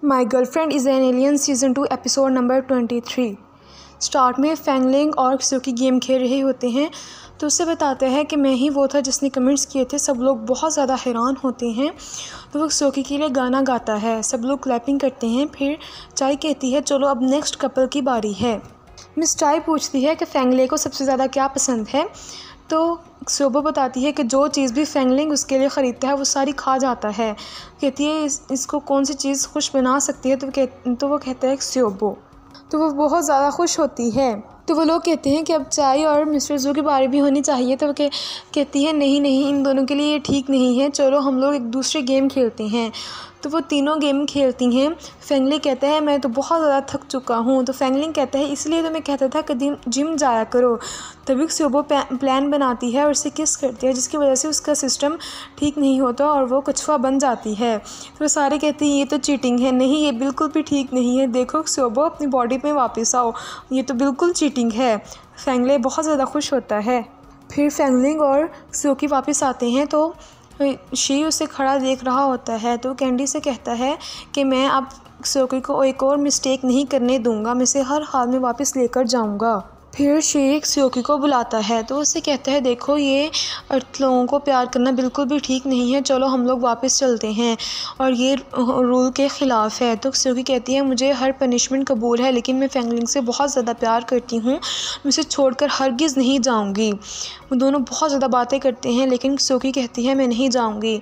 My girlfriend is an alien season 2 episode number 23। Start में फैंगलिंग और क्सोकी game खेल रहे होते हैं तो उससे बताता है कि मैं ही वो था जिसने कमेंट्स किए थे। सब लोग बहुत ज़्यादा हैरान होते हैं तो वो क्सोकी के लिए गाना गाता है, सब लोग क्लैपिंग करते हैं। फिर चाय कहती है चलो अब नेक्स्ट कपल की बारी है। मिस चाय पूछती है कि फैंगले को सबसे ज़्यादा क्या पसंद है तो क्सोबो बताती है कि जो चीज़ भी फैंगलिंग उसके लिए ख़रीदता है वो सारी खा जाता है। कहती है इसको कौन सी चीज़ खुश बना सकती है तो वो कहता है क्सोबो। तो वो बहुत ज़्यादा खुश होती है। तो वो लोग कहते हैं कि अब चाय और मिस्टर ज़ू की बारी भी होनी चाहिए। तो वो कहती है नहीं इन दोनों के लिए ये ठीक नहीं है, चलो हम लोग एक दूसरे गेम खेलते हैं। तो वो तीनों गेम खेलती हैं। फैंगली कहता है मैं तो बहुत ज़्यादा थक चुका हूँ। तो फैंगलिंग कहता है इसलिए तो मैं कहता था कि जिम जाया करो। तभी क्सोबो प्लान बनाती है और उसे किस करती है, जिसकी वजह से उसका सिस्टम ठीक नहीं होता और वो कछुआ बन जाती है। तो वो सारे कहते हैं ये तो चीटिंग है। नहीं, ये बिल्कुल भी ठीक नहीं है, देखो क्सोबो अपनी बॉडी में वापस आओ, ये तो बिल्कुल चीटिंग है। फैंगले बहुत ज़्यादा खुश होता है। फिर फैंगलिंग और क्सोकी वापस आते हैं तो शी उसे खड़ा देख रहा होता है। तो कैंडी से कहता है कि मैं अब क्सोकी को एक और मिस्टेक नहीं करने दूंगा, मैं इसे हर हाल में वापस लेकर जाऊंगा। फिर शी क्सोकी को बुलाता है तो उससे कहता है देखो ये अर्थ लोगों को प्यार करना बिल्कुल भी ठीक नहीं है, चलो हम लोग वापस चलते हैं और ये रूल के ख़िलाफ़ है। तो क्सोकी कहती है मुझे हर पनिशमेंट कबूल है, लेकिन मैं फैंगलिंग से बहुत ज़्यादा प्यार करती हूँ, मैं उसे छोड़कर हरगिज़ नहीं जाऊँगी। वो दोनों बहुत ज़्यादा बातें करते हैं लेकिन क्सोकी कहती है मैं नहीं जाऊँगी।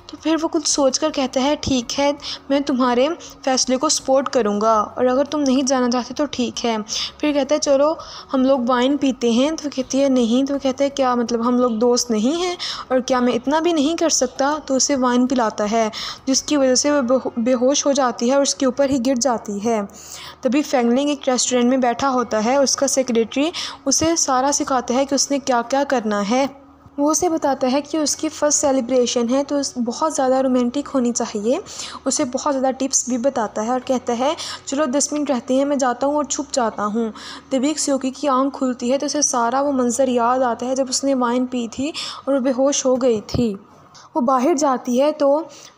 तो फिर वो कुछ सोचकर कहता है ठीक है, मैं तुम्हारे फ़ैसले को सपोर्ट करूँगा और अगर तुम नहीं जाना चाहते तो ठीक है। फिर कहता है चलो हम लोग वाइन पीते हैं। तो वो कहती है नहीं। तो वो कहता है क्या मतलब हम लोग दोस्त नहीं हैं और क्या मैं इतना भी नहीं कर सकता। तो उसे वाइन पिलाता है जिसकी वजह से वो बेहोश हो जाती है और उसके ऊपर ही गिर जाती है। तभी फैंगलिंग एक रेस्टोरेंट में बैठा होता है, उसका सेक्रेटरी उसे सारा सिखाता है कि उसने क्या क्या करना है। वो उसे बताता है कि उसकी फ़र्स्ट सेलिब्रेशन है तो बहुत ज़्यादा रोमांटिक होनी चाहिए। उसे बहुत ज़्यादा टिप्स भी बताता है और कहता है चलो 10 मिनट रहते हैं, मैं जाता हूँ और छुप जाता हूँ। तभी क्सोकी की आंख खुलती है तो उसे सारा वो मंज़र याद आता है जब उसने वाइन पी थी और वो बेहोश हो गई थी। वो बाहर जाती है तो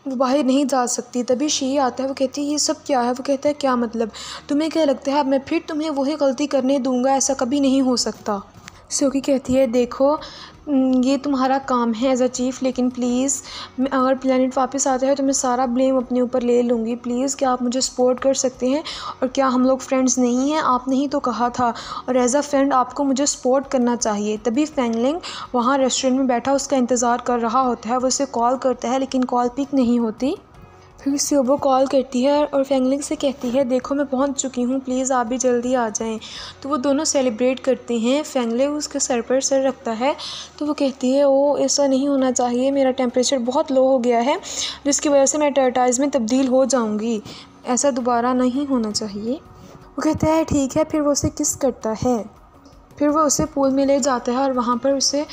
वो बाहर नहीं जा सकती। तभी शी आता है, वो कहती है ये सब क्या है। वो कहता है क्या मतलब, तुम्हें क्या लगता है अब मैं फिर तुम्हें वही गलती करने दूँगा, ऐसा कभी नहीं हो सकता। क्सोकी कहती है देखो ये तुम्हारा काम है एज अ चीफ़, लेकिन प्लीज़ अगर प्लेनेट वापस आता है तो मैं सारा ब्लेम अपने ऊपर ले लूँगी। प्लीज़ क्या आप मुझे सपोर्ट कर सकते हैं और क्या हम लोग फ्रेंड्स नहीं हैं, आपने ही तो कहा था और एज अ फ्रेंड आपको मुझे सपोर्ट करना चाहिए। तभी फैंगलिंग वहाँ रेस्टोरेंट में बैठा उसका इंतज़ार कर रहा होता है। वो उसे कॉल करता है लेकिन कॉल पिक नहीं होती। फिर क्सोबो कॉल करती है और फैंगलिंग से कहती है देखो मैं पहुंच चुकी हूँ, प्लीज़ आप भी जल्दी आ जाएं। तो वो दोनों सेलिब्रेट करते हैं। फैंगलिंग उसके सर पर सर रखता है तो वो कहती है ओ ऐसा नहीं होना चाहिए, मेरा टेम्परेचर बहुत लो हो गया है जिसकी वजह से मैं टर्टाइज में तब्दील हो जाऊँगी, ऐसा दोबारा नहीं होना चाहिए। वो कहता है ठीक है। फिर वो उसे किस करता है। फिर वो उसे पूल में ले जाता है और वहाँ पर उसे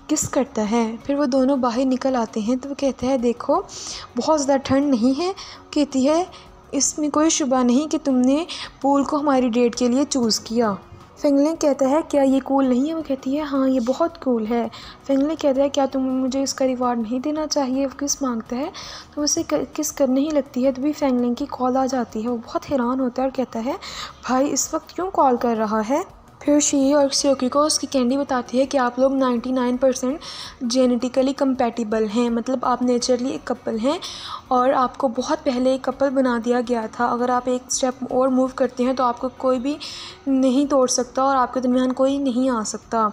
किस करता है। फिर वो दोनों बाहर निकल आते हैं तो वो कहता है देखो बहुत ज़्यादा ठंड नहीं है। कहती है इसमें कोई शुबा नहीं कि तुमने पूल को हमारी डेट के लिए चूज़ किया। फैंगलिंग कहता है क्या ये कूल नहीं है। वो कहती है हाँ ये बहुत कूल है। फैंगलिंग कहता है क्या तुम मुझे इसका रिवार्ड नहीं देना चाहिए। वो किस मांगता है तो उसे किस करने ही लगती है। तभी फैंगलिंग की कॉल आ जाती है। वो बहुत हैरान होता है और कहता है भाई इस वक्त क्यों कॉल कर रहा है। फिर शी और क्सोकी को उसकी कैंडी बताती है कि आप लोग 99% जेनेटिकली कंपैटिबल हैं, मतलब आप नेचुरली एक कपल हैं और आपको बहुत पहले एक कपल बना दिया गया था। अगर आप एक स्टेप और मूव करते हैं तो आपको कोई भी नहीं तोड़ सकता और आपके दरमियान कोई नहीं आ सकता।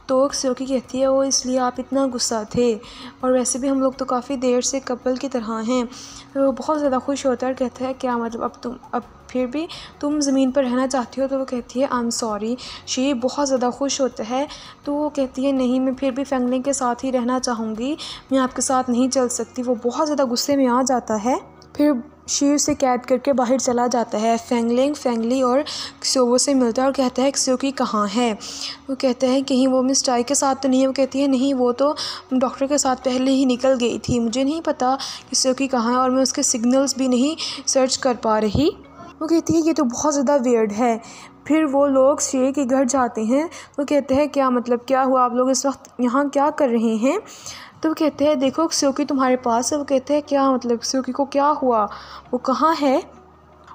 तो क्सोकी कहती है वो इसलिए आप इतना गुस्सा थे और वैसे भी हम लोग तो काफ़ी देर से कपल की तरह हैं। तो वो बहुत ज़्यादा खुश होता है और कहता है क्या मतलब अब फिर भी तुम ज़मीन पर रहना चाहती हो। तो वो कहती है आई एम सॉरी। शी बहुत ज़्यादा खुश होता है तो वो कहती है नहीं मैं फिर भी फैंगलिंग के साथ ही रहना चाहूँगी, मैं आपके साथ नहीं चल सकती। वो बहुत ज़्यादा गुस्से में आ जाता है। फिर शी उसे कैद करके बाहर चला जाता है। फैंगलिंग फैंगली और क्सोबो से मिलता है और कहता है क्सोकी कहाँ है। वो कहता है कहीं वो मिस चाय के साथ तो नहीं है। वो कहती है नहीं वो तो डॉक्टर के साथ पहले ही निकल गई थी, मुझे नहीं पता क्सोकी कहाँ है और मैं उसके सिग्नल्स भी नहीं सर्च कर पा रही। वो कहती है ये तो बहुत ज़्यादा वियर्ड है। फिर वो लोग शी के घर जाते हैं। वो कहते हैं क्या मतलब क्या हुआ, आप लोग इस वक्त यहाँ क्या कर रहे हैं। तो वो कहते हैं देखो क्सोकी तुम्हारे पास है। वो कहते हैं क्या मतलब क्सोकी को क्या हुआ, वो कहाँ है।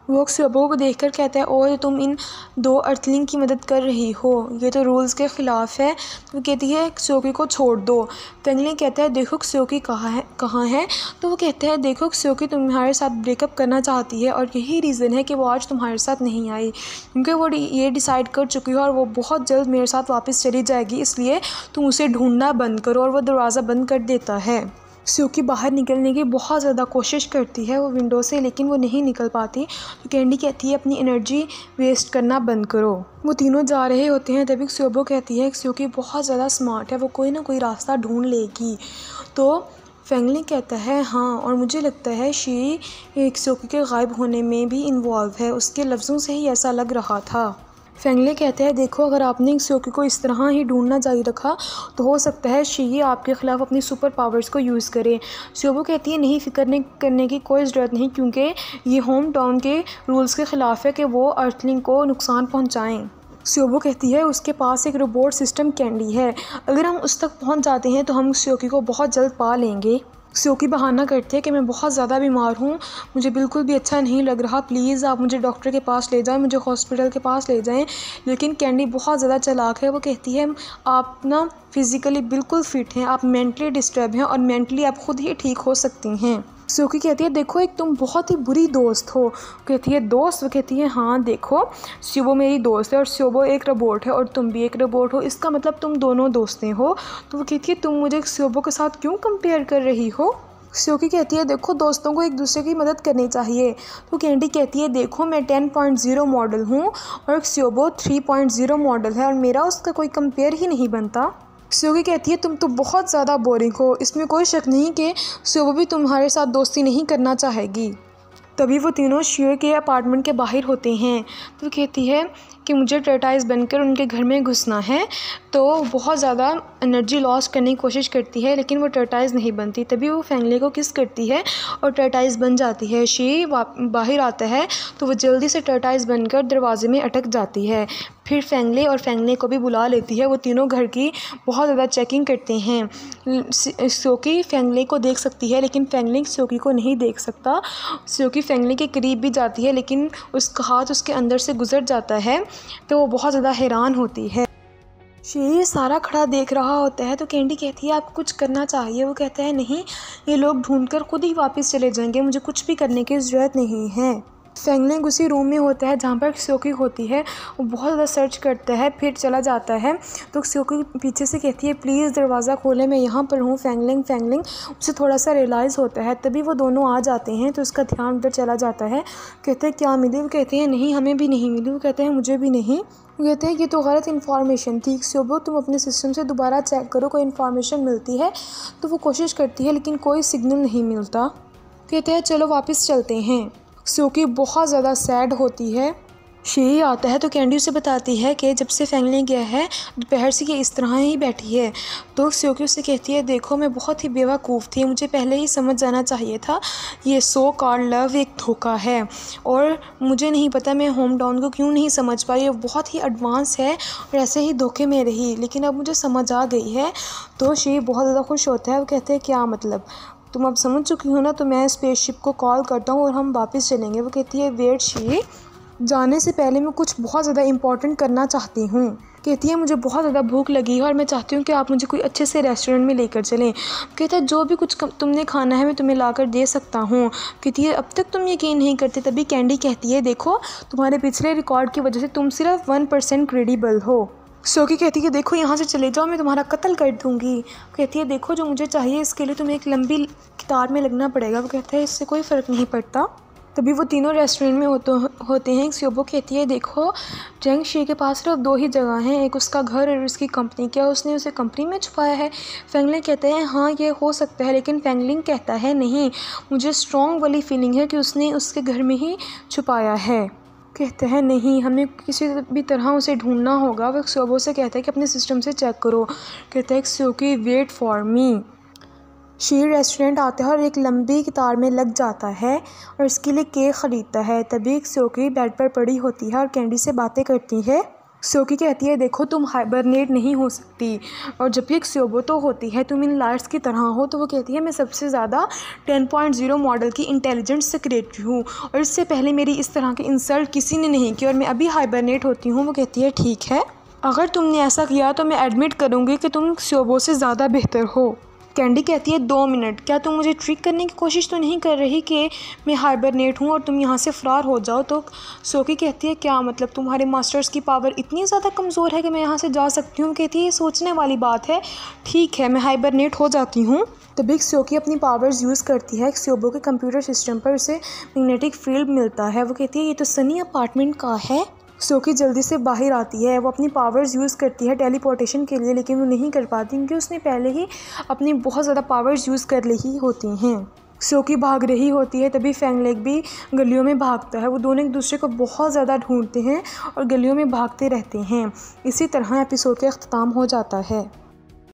वो स्योबो को देखकर कहता है और तुम इन 2 अर्थलिंग की मदद कर रही हो, ये तो रूल्स के ख़िलाफ़ है। वो कहती है क्सोकी को छोड़ दो। फेंगलिंग कहता है देखो क्सोकी कहाँ है। तो वो कहता है देखो क्सोकी तुम्हारे साथ ब्रेकअप करना चाहती है और यही रीज़न है कि वो आज तुम्हारे साथ नहीं आई, क्योंकि वो ये डिसाइड कर चुकी है और वो बहुत जल्द मेरे साथ वापस चली जाएगी, इसलिए तुम उसे ढूंढना बंद करो। और वो दरवाज़ा बंद कर देता है। क्सोकी बाहर निकलने की बहुत ज़्यादा कोशिश करती है वो विंडो से, लेकिन वो नहीं निकल पाती। तो कैंडी कहती है अपनी एनर्जी वेस्ट करना बंद करो। वो तीनों जा रहे होते हैं, तभी क्सोबो कहती है क्सोकी बहुत ज़्यादा स्मार्ट है, वो कोई ना कोई रास्ता ढूंढ लेगी। तो फेंगलिंग कहता है हाँ, और मुझे लगता है शी क्सोकी के गायब होने में भी इन्वॉल्व है, उसके लफ्ज़ों से ही ऐसा लग रहा था। फेंगले कहते हैं देखो अगर आपने क्सोकी को इस तरह ही ढूंढना जारी रखा तो हो सकता है शी आपके ख़िलाफ़ अपनी सुपर पावर्स को यूज़ करे। स्योबो कहती है नहीं, फ़िक्र करने की कोई ज़रूरत नहीं, क्योंकि ये होम टाउन के रूल्स के ख़िलाफ़ है कि वो अर्थलिंग को नुकसान पहुँचाएँ। स्योबो कहती है उसके पास एक रोबोट सिस्टम कैंडी है, अगर हम उस तक पहुँच जाते हैं तो हम क्सोकी को बहुत जल्द पा लेंगे। क्सोकी बहाना करती है कि मैं बहुत ज़्यादा बीमार हूँ, मुझे बिल्कुल भी अच्छा नहीं लग रहा, प्लीज़ आप मुझे डॉक्टर के पास ले जाएं, मुझे हॉस्पिटल के पास ले जाएं। लेकिन कैंडी बहुत ज़्यादा चालाक है, वो कहती है आप ना फिज़िकली बिल्कुल फ़िट हैं, आप मेंटली डिस्टर्ब हैं और मेंटली आप खुद ही ठीक हो सकती हैं। क्सोकी कहती है देखो एक तुम बहुत ही बुरी दोस्त हो। कहती है दोस्त? वो कहती है हाँ देखो स्योबो मेरी दोस्त है और स्योबो एक रोबोट है और तुम भी एक रोबोट हो, इसका मतलब तुम दोनों दोस्तें हो। तो वो कहती है तुम मुझे स्योबो के साथ क्यों कंपेयर कर रही हो। क्सोकी कहती है देखो दोस्तों को एक दूसरे की मदद करनी चाहिए। तो कैंडी कहती है देखो मैं 10.0 मॉडल हूँ और स्योबो 3.0 मॉडल है और मेरा उसका कोई कंपेयर ही नहीं बनता। क्सोकी कहती है तुम तो बहुत ज़्यादा बोरिंग हो, इसमें कोई शक नहीं कि स्योबो भी तुम्हारे साथ दोस्ती नहीं करना चाहेगी। तभी वो तीनों शियो के अपार्टमेंट के बाहर होते हैं। तो कहती है कि मुझे टर्टाइज बनकर उनके घर में घुसना है। तो बहुत ज़्यादा एनर्जी लॉस करने की कोशिश करती है, लेकिन वो टर्टाइज नहीं बनती। तभी वो फेंगले को किस करती है और टर्टाइज बन जाती है। शी बाहर आता है तो वो जल्दी से टर्टाइज बनकर दरवाजे में अटक जाती है। फिर फेंगले को भी बुला लेती है। वो तीनों घर की बहुत ज़्यादा चेकिंग करते हैं। क्सोकी फेंगले को देख सकती है, लेकिन फेंगले क्सोकी को नहीं देख सकता। क्सोकी फेंगले के करीब भी जाती है, लेकिन उसका हाथ उसके अंदर से गुजर जाता है। तो वो बहुत ज़्यादा हैरान होती है। शी सारा खड़ा देख रहा होता है। तो कैंडी कहती है आपको कुछ करना चाहिए। वो कहता है नहीं, ये लोग ढूंढकर खुद ही वापस चले जाएंगे, मुझे कुछ भी करने की ज़रूरत नहीं है। फेंगलिंग उसी रूम में होता है जहाँ पर क्सोकी होती है। वो बहुत ज़्यादा सर्च करता है, फिर चला जाता है। तो क्सोकी पीछे से कहती है प्लीज़ दरवाज़ा खोलें, मैं यहाँ पर हूँ। फेंगलिंग उसे थोड़ा सा रियलाइज़ होता है, तभी वो दोनों आ जाते हैं। तो उसका ध्यान उधर चला जाता है। कहते हैं क्या मिली? वो कहते हैं नहीं हमें भी नहीं मिली। वो कहते हैं मुझे भी नहीं। वो कहते हैं ये तो गलत इन्फॉर्मेशन थी। क्सोबो तुम अपने सिस्टम से दोबारा चेक करो, कोई इन्फॉर्मेशन मिलती है। तो वो कोशिश करती है, लेकिन कोई सिग्नल नहीं मिलता। कहते हैं चलो वापस चलते हैं। क्सोकी बहुत ज़्यादा सैड होती है। शी आता है तो कैंडी उसे बताती है कि जब से फेंगले गया है दोपहर से ये इस तरह ही बैठी है। तो क्सोकी उसे कहती है देखो मैं बहुत ही बेवकूफ़ थी, मुझे पहले ही समझ जाना चाहिए था ये सो कॉल्ड लव एक धोखा है, और मुझे नहीं पता मैं होम टाउन को क्यों नहीं समझ पाई। ये बहुत ही एडवांस है और ऐसे ही धोखे में रही, लेकिन अब मुझे समझ आ गई है। तो शी बहुत ज़्यादा खुश होता है। वो कहते हैं क्या मतलब, तुम अब समझ चुकी हो ना, तो मैं स्पेसशिप को कॉल करता हूँ और हम वापस चलेंगे। वो कहती है वेट शी, जाने से पहले मैं कुछ बहुत ज़्यादा इंपॉर्टेंट करना चाहती हूँ। कहती है मुझे बहुत ज़्यादा भूख लगी है और मैं चाहती हूँ कि आप मुझे कोई अच्छे से रेस्टोरेंट में लेकर चलें। कहता है जो भी कुछ तुमने खाना है मैं तुम्हें ला कर दे सकता हूँ। कहती है अब तक तुम यकीन नहीं करते। तभी कैंडी कहती है देखो तुम्हारे पिछले रिकॉर्ड की वजह से तुम सिर्फ 1% क्रेडिबल हो। क्सोकी कहती है देखो यहाँ से चले जाओ, मैं तुम्हारा कत्ल कर दूँगी। कहती है देखो जो मुझे चाहिए इसके लिए तुम्हें एक लंबी कतार में लगना पड़ेगा। वो कहता है इससे कोई फ़र्क नहीं पड़ता। तभी वो तीनों रेस्टोरेंट में होते हैं। क्सोबो कहती है देखो जंग शी के पास सिर्फ 2 ही जगह हैं, एक उसका घर और उसकी कंपनी। क्या उसने उसे कंपनी में छुपाया है? फेंगलिंग कहते हैं हाँ ये हो सकता है, लेकिन फेंगलिंग कहता है नहीं, मुझे स्ट्रॉन्ग वाली फीलिंग है कि उसने उसके घर में ही छुपाया है। कहते हैं नहीं, हमें किसी भी तरह उसे ढूंढना होगा। वो क्सोबो से कहता है कि अपने सिस्टम से चेक करो। कहता है क्सोकी wait for me. She restaurant आता है और एक लंबी कतार में लग जाता है और इसके लिए केक ख़रीदता है। तभी क्सोकी बेड पर पड़ी होती है और कैंडी से बातें करती है। स्योकी कहती है देखो तुम हाइबरनेट नहीं हो सकती, और जब भी स्योबोतो होती है तुम इन लाइट्स की तरह हो, तो वो कहती है मैं सबसे ज़्यादा 10.0 मॉडल की इंटेलिजेंट सेक्रेटरी हूँ और इससे पहले मेरी इस तरह की इंसल्ट किसी ने नहीं की और मैं अभी हाइबरनेट होती हूँ। वो कहती है ठीक है, अगर तुमने ऐसा किया तो मैं एडमिट करूँगी कि तुम स्योबो से ज़्यादा बेहतर हो। कैंडी कहती है 2 मिनट, क्या तुम मुझे ट्रिक करने की कोशिश तो नहीं कर रही कि मैं हाइबरनेट हूँ और तुम यहाँ से फ़रार हो जाओ। तो स्योकी कहती है क्या मतलब, तुम्हारे मास्टर्स की पावर इतनी ज़्यादा कमज़ोर है कि मैं यहाँ से जा सकती हूँ। कहती है ये सोचने वाली बात है, ठीक है मैं हाइबरनेट हो जाती हूँ। तभी स्योकी अपनी पावर्स यूज़ करती है। स्योबो के कंप्यूटर सिस्टम पर उसे मैग्नेटिक फील्ड मिलता है। वो कहती है ये तो सनी अपार्टमेंट का है। स्योकी जल्दी से बाहर आती है, वो अपनी पावर्स यूज़ करती है टेलीपोर्टेशन के लिए, लेकिन वो नहीं कर पाती क्योंकि उसने पहले ही अपनी बहुत ज़्यादा पावर्स यूज़ कर ली होती हैं। स्योकी भाग रही होती है, तभी फैंगलेग भी गलियों में भागता है। वो दोनों एक दूसरे को बहुत ज़्यादा ढूंढते हैं और गलियों में भागते रहते हैं। इसी तरह एपिसोड का अख्ताम हो जाता है।